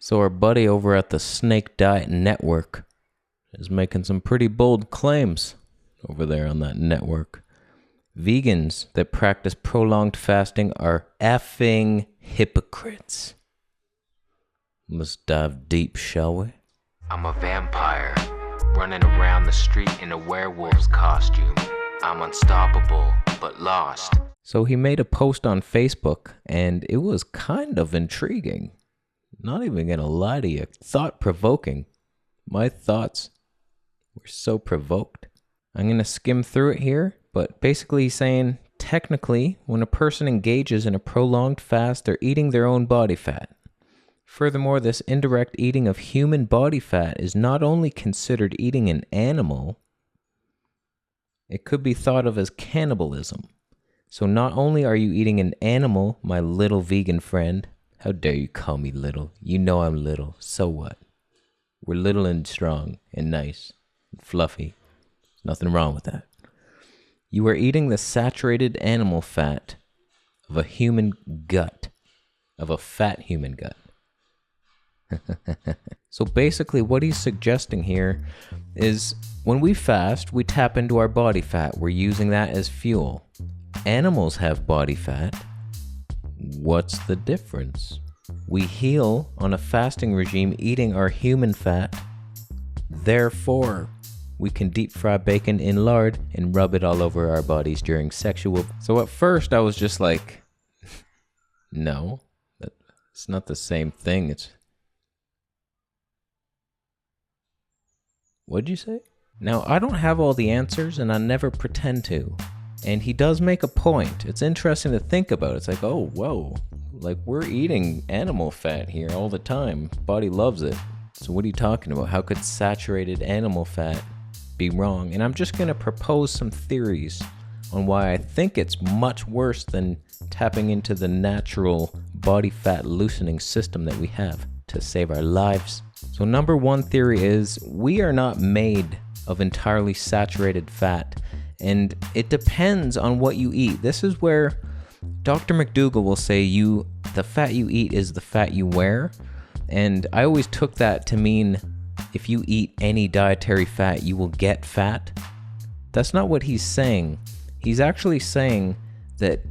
So our buddy over at the Snake Diet Network is making some pretty bold claims over there on that network. Vegans that practice prolonged fasting are effing hypocrites. Let's dive deep, shall we? I'm a vampire, running around the street in a werewolf's costume. I'm unstoppable, but lost. So he made a post on Facebook, and it was kind of intriguing. Not even gonna lie to you, thought-provoking. My thoughts were so provoked. I'm gonna skim through it here, but basically he's saying, technically, when a person engages in a prolonged fast, they're eating their own body fat. Furthermore, this indirect eating of human body fat is not only considered eating an animal, it could be thought of as cannibalism. So not only are you eating an animal, my little vegan friend, how dare you call me little? You know I'm little, so what? We're little and strong and nice and fluffy. Nothing wrong with that. You are eating the saturated animal fat of a human gut, of a fat human gut. So basically what he's suggesting here is when we fast, we tap into our body fat. We're using that as fuel. Animals have body fat. What's the difference? We heal on a fasting regime eating our human fat. Therefore, we can deep fry bacon in lard and rub it all over our bodies during sexual. So at first I was just like, no, it's not the same thing. What'd you say? Now, I don't have all the answers and I never pretend to. And he does make a point. It's interesting to think about. It's like, oh, whoa, like we're eating animal fat here all the time. Body loves it. So what are you talking about? How could saturated animal fat be wrong? And I'm just going to propose some theories on why I think it's much worse than tapping into the natural body fat loosening system that we have to save our lives. So number one theory is we are not made of entirely saturated fat. And it depends on what you eat. This is where Dr. McDougall will say the fat you eat is the fat you wear. And I always took that to mean if you eat any dietary fat, you will get fat. That's not what he's saying. He's actually saying that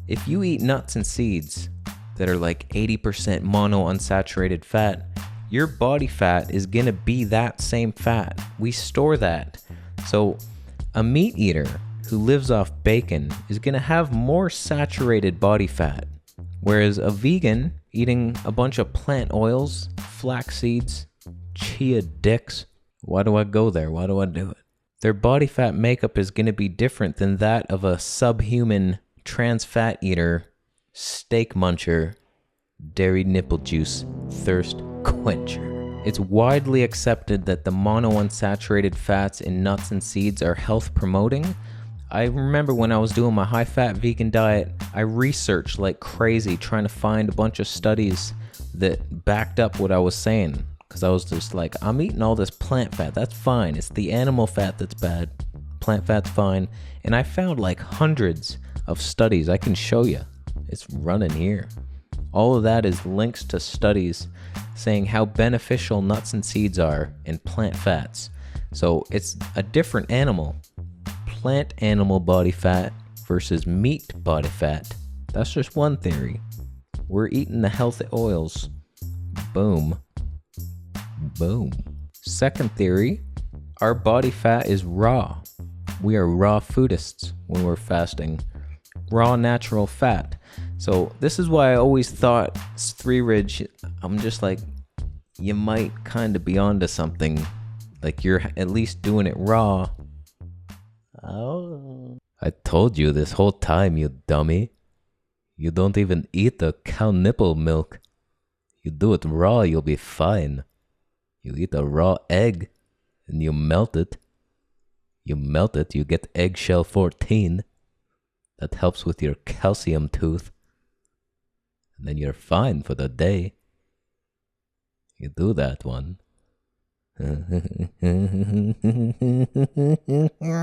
if you eat nuts and seeds that are like 80% monounsaturated fat, your body fat is gonna be that same fat. We store that. So a meat eater who lives off bacon is going to have more saturated body fat, whereas a vegan eating a bunch of plant oils, flax seeds, chia dicks, why do I go there? Why do I do it? Their body fat makeup is going to be different than that of a subhuman trans fat eater, steak muncher, dairy nipple juice, thirst quencher. It's widely accepted that the monounsaturated fats in nuts and seeds are health promoting. I remember when I was doing my high fat vegan diet, I researched like crazy trying to find a bunch of studies that backed up what I was saying. Because I was just like, I'm eating all this plant fat, that's fine. It's the animal fat that's bad. Plant fat's fine. And I found like hundreds of studies I can show you. It's running here. All of that is links to studies saying how beneficial nuts and seeds are and plant fats. So it's a different animal. Plant animal body fat versus meat body fat. That's just one theory. We're eating the healthy oils. Boom. Boom. Second theory, our body fat is raw. We are raw foodists when we're fasting. Raw natural fat. So this is why I always thought Three Ridge, I'm just like, you might kind of be onto something. Like you're at least doing it raw. Oh. I told you this whole time, you dummy. You don't even eat the cow nipple milk. You do it raw, you'll be fine. You eat a raw egg and you melt it. You melt it, you get eggshell 14. That helps with your calcium tooth. And then you're fine for the day. You do that one.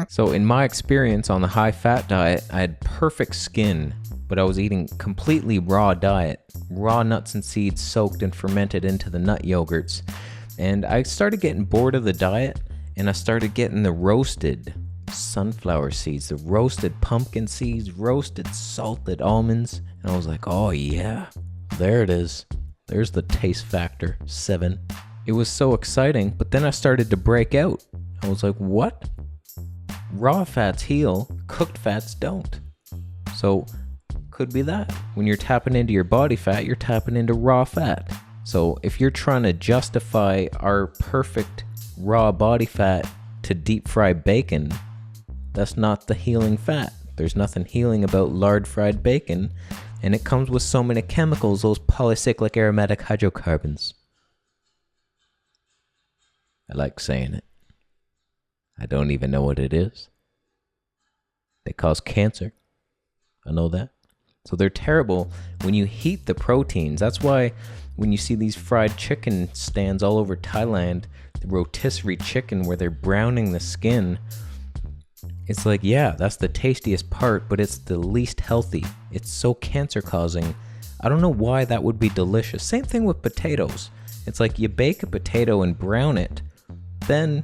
So in my experience on the high fat diet, I had perfect skin but I was eating completely raw diet, raw nuts and seeds soaked and fermented into the nut yogurts. And I started getting bored of the diet, and I started getting the roasted sunflower seeds, the roasted pumpkin seeds, roasted salted almonds. And I was like, oh yeah, there it is. There's the taste factor, 7. It was so exciting, but then I started to break out. I was like, what? Raw fats heal, cooked fats don't. So, could be that. When you're tapping into your body fat, you're tapping into raw fat. So, if you're trying to justify our perfect raw body fat to deep fry bacon, that's not the healing fat. There's nothing healing about lard fried bacon, and it comes with so many chemicals, those polycyclic aromatic hydrocarbons. I like saying it. I don't even know what it is. They cause cancer. I know that. So they're terrible when you heat the proteins. That's why when you see these fried chicken stands all over Thailand, the rotisserie chicken where they're browning the skin, it's like, yeah, that's the tastiest part, but it's the least healthy. It's so cancer causing. I don't know why that would be delicious. Same thing with potatoes. It's like you bake a potato and brown it, then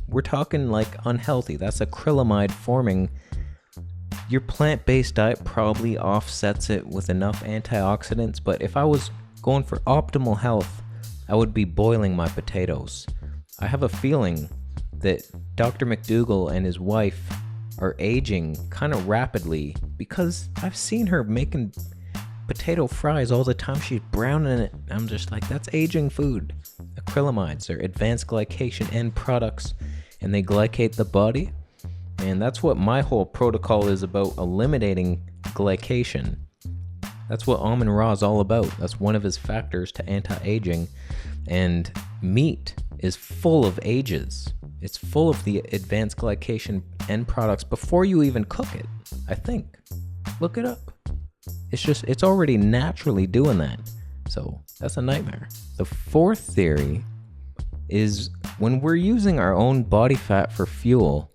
we're talking like unhealthy. That's acrylamide forming. Your plant-based diet probably offsets it with enough antioxidants, but if I was going for optimal health, I would be boiling my potatoes. I have a feeling that Dr. McDougall and his wife are aging kind of rapidly because I've seen her making potato fries all the time. She's browning it. I'm just like, that's aging food. Acrylamides are advanced glycation end products, and they glycate the body. And that's what my whole protocol is about, eliminating glycation. That's what Almond Ra is all about. That's one of his factors to anti-aging. And meat is full of ages. It's full of the advanced glycation end products before you even cook it, I think. Look it up. It's already naturally doing that. So that's a nightmare. The fourth theory is when we're using our own body fat for fuel,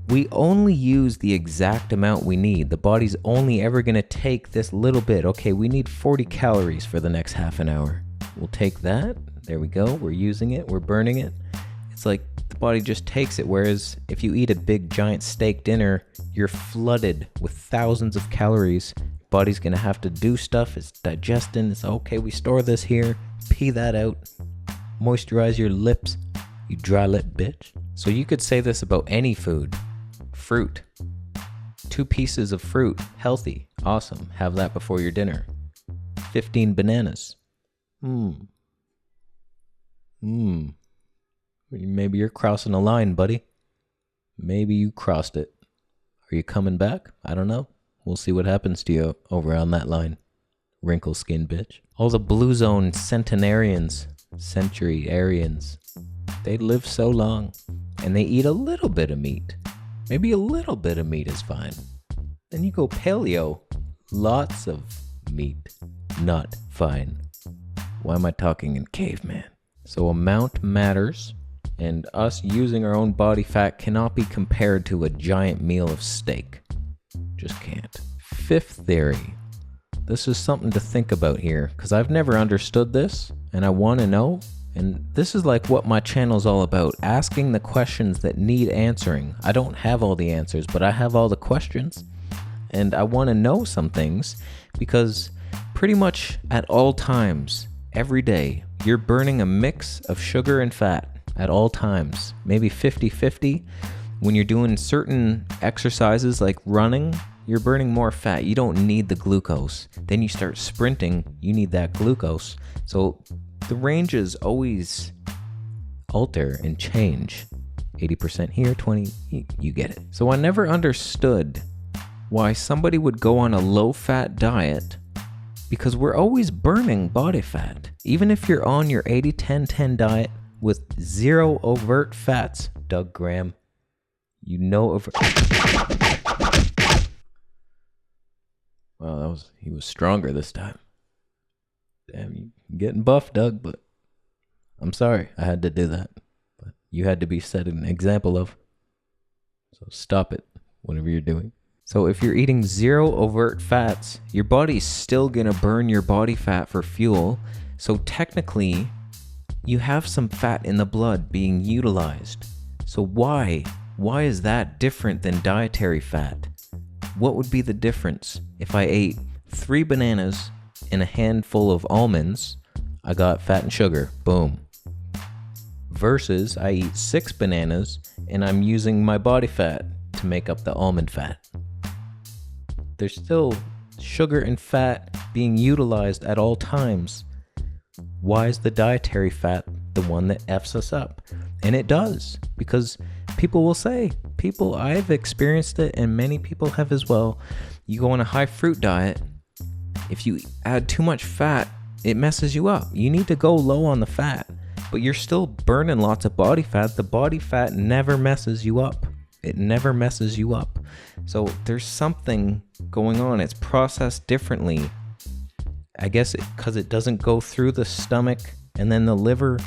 we only use the exact amount we need. The body's only ever going to take this little bit. Okay, we need 40 calories for the next half an hour. We'll take that. There we go. We're using it. We're burning it. It's like the body just takes it. Whereas if you eat a big giant steak dinner, you're flooded with thousands of calories. Body's going to have to do stuff. It's digesting. It's okay. We store this here. Pee that out. Moisturize your lips. You dry lip bitch. So you could say this about any food. Fruit. 2 pieces of fruit. Healthy. Awesome. Have that before your dinner. 15 bananas. Maybe you're crossing a line, buddy. Maybe you crossed it. Are you coming back? I don't know. We'll see what happens to you over on that line. Wrinkle skin bitch. All the blue zone centenarians, centuryarians, they live so long and they eat a little bit of meat. Maybe a little bit of meat is fine. Then you go paleo, lots of meat, not fine. Why am I talking in caveman? So amount matters, and us using our own body fat cannot be compared to a giant meal of steak. Just can't. Fifth theory. This is something to think about here, because I've never understood this, and I want to know. And this is like what my channel's all about, asking the questions that need answering. I don't have all the answers, but I have all the questions. And I want to know some things, because pretty much at all times, every day, you're burning a mix of sugar and fat at all times. Maybe 50-50. When you're doing certain exercises like running, you're burning more fat. You don't need the glucose. Then you start sprinting, you need that glucose. So the ranges always alter and change. 80% here, 20, you get it. So I never understood why somebody would go on a low-fat diet, because we're always burning body fat. Even if you're on your 80-10-10 diet with 0 overt fats, Doug Graham, you know Well, he was stronger this time. Damn, you getting buff, Doug, but I'm sorry I had to do that. But you had to be set an example of. So stop it, whatever you're doing. So if you're eating 0 overt fats, your body's still gonna burn your body fat for fuel. So technically, you have some fat in the blood being utilized. So why is that different than dietary fat? What would be the difference if I ate 3 bananas and a handful of almonds? I got fat and sugar, boom. Versus I eat 6 bananas and I'm using my body fat to make up the almond fat. There's still sugar and fat being utilized at all times. Why is the dietary fat the one that F's us up? And it does, because people will say, I've experienced it and many people have as well. You go on a high fruit diet, if you add too much fat, it messes you up. You need to go low on the fat, but you're still burning lots of body fat. The body fat never messes you up. It never messes you up. So there's something going on. It's processed differently. I guess because it doesn't go through the stomach and then the liver.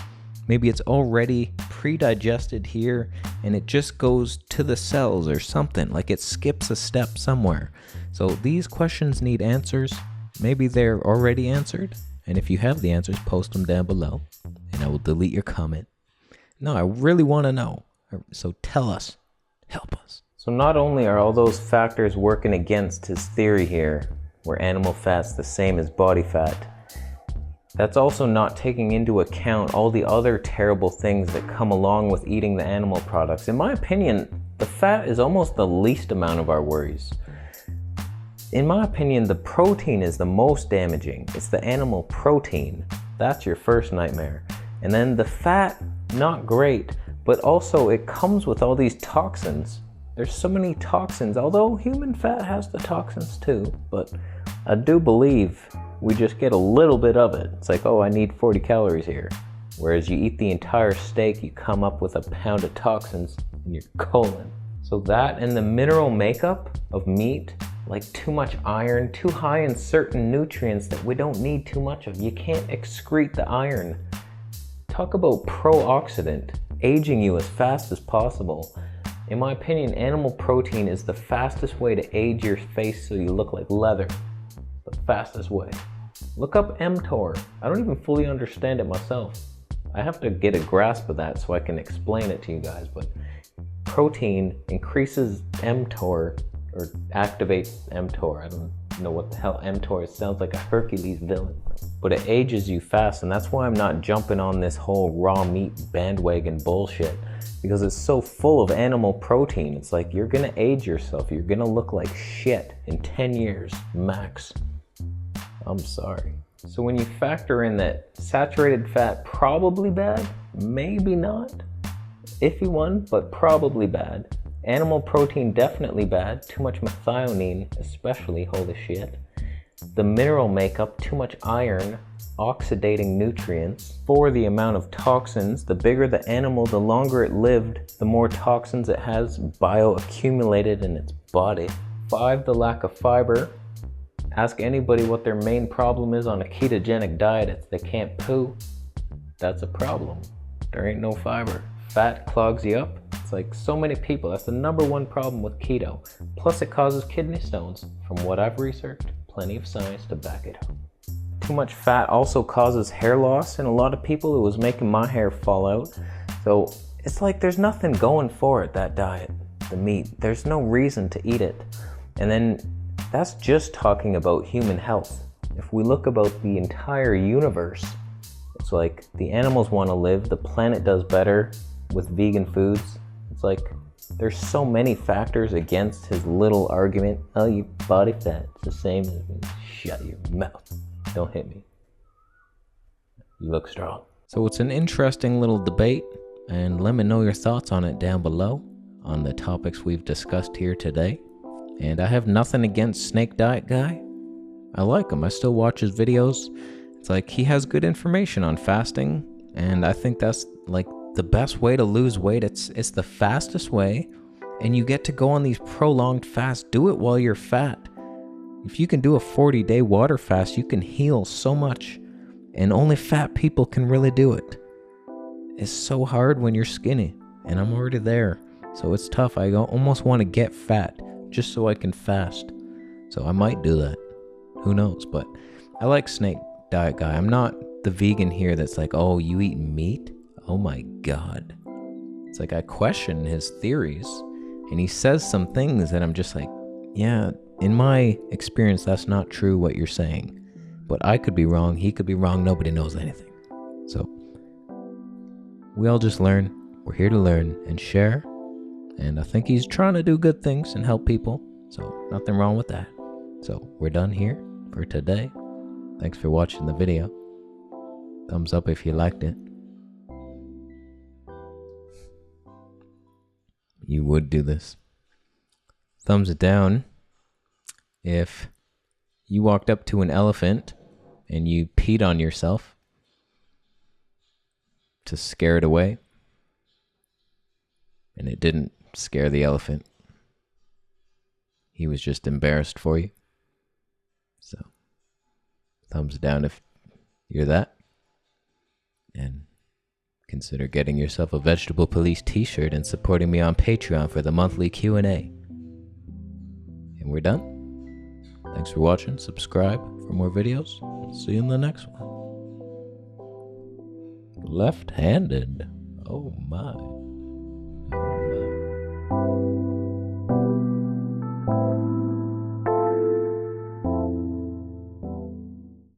Maybe it's already pre-digested here and it just goes to the cells or something. Like it skips a step somewhere. So these questions need answers. Maybe they're already answered. And if you have the answers, post them down below and I will delete your comment. No, I really want to know. So tell us. Help us. So not only are all those factors working against his theory here, where animal fat's the same as body fat, that's also not taking into account all the other terrible things that come along with eating the animal products. In my opinion, the fat is almost the least amount of our worries. In my opinion, the protein is the most damaging. It's the animal protein. That's your first nightmare. And then the fat, not great, but also it comes with all these toxins. There's so many toxins, although human fat has the toxins too, but I do believe we just get a little bit of it. It's like, oh, I need 40 calories here. Whereas you eat the entire steak, you come up with a pound of toxins in your colon. So that and the mineral makeup of meat, like too much iron, too high in certain nutrients that we don't need too much of. You can't excrete the iron. Talk about pro-oxidant, aging you as fast as possible. In my opinion, animal protein is the fastest way to age your face so you look like leather. The fastest way. Look up mTOR. I don't even fully understand it myself. I have to get a grasp of that so I can explain it to you guys, but protein increases mTOR or activates mTOR. I don't know what the hell mTOR is. It sounds like a Hercules villain. But it ages you fast, and that's why I'm not jumping on this whole raw meat bandwagon bullshit, because it's so full of animal protein. It's like you're gonna age yourself. You're gonna look like shit in 10 years max. I'm sorry. So when you factor in that saturated fat probably bad, maybe not, iffy one, but probably bad. Animal protein definitely bad. Too much methionine especially, holy shit. The mineral makeup, too much iron, oxidating nutrients. For the amount of toxins, the bigger the animal, the longer it lived, the more toxins it has bioaccumulated in its body. 5, the lack of fiber. Ask anybody what their main problem is on a ketogenic diet. It's they can't poo. That's a problem. There ain't no fiber. Fat clogs you up. It's like so many people. That's the #1 problem with keto. Plus it causes kidney stones. From what I've researched, plenty of science to back it up. Too much fat also causes hair loss in a lot of people. It was making my hair fall out. So it's like there's nothing going for it, that diet, the meat. There's no reason to eat it. And then that's just talking about human health. If we look about the entire universe, it's like the animals want to live, the planet does better with vegan foods. It's like there's so many factors against his little argument. Oh, your body fat, it's the same as me. Shut your mouth. Don't hit me. You look strong. So it's an interesting little debate, and let me know your thoughts on it down below on the topics we've discussed here today. And I have nothing against Snake Diet Guy. I like him. I still watch his videos. It's like he has good information on fasting, and I think that's like the best way to lose weight. It's the fastest way, and you get to go on these prolonged fasts. Do it while you're fat. If you can do a 40-day water fast, you can heal so much, and only fat people can really do it. It's so hard when you're skinny, and I'm already there, so it's tough. I almost want to get fat just so I can fast. So I might do that. Who knows? But I like snake diet guy. I'm not the vegan here that's like, oh, you eat meat? Oh my God. It's like I question his theories, and he says some things that I'm just like, yeah, in my experience, that's not true what you're saying. But I could be wrong. He could be wrong. Nobody knows anything. So we all just learn. We're here to learn and share. And I think he's trying to do good things and help people. So nothing wrong with that. So we're done here for today. Thanks for watching the video. Thumbs up if you liked it. You would do this. Thumbs down if you walked up to an elephant and you peed on yourself to scare it away, and it didn't scare the elephant. He was just embarrassed for you. So, thumbs down if you're that. And consider getting yourself a Vegetable Police t-shirt and supporting me on Patreon for the monthly Q&A. And we're done. Thanks for watching. Subscribe for more videos. See you in the next one. Left-handed. Oh my.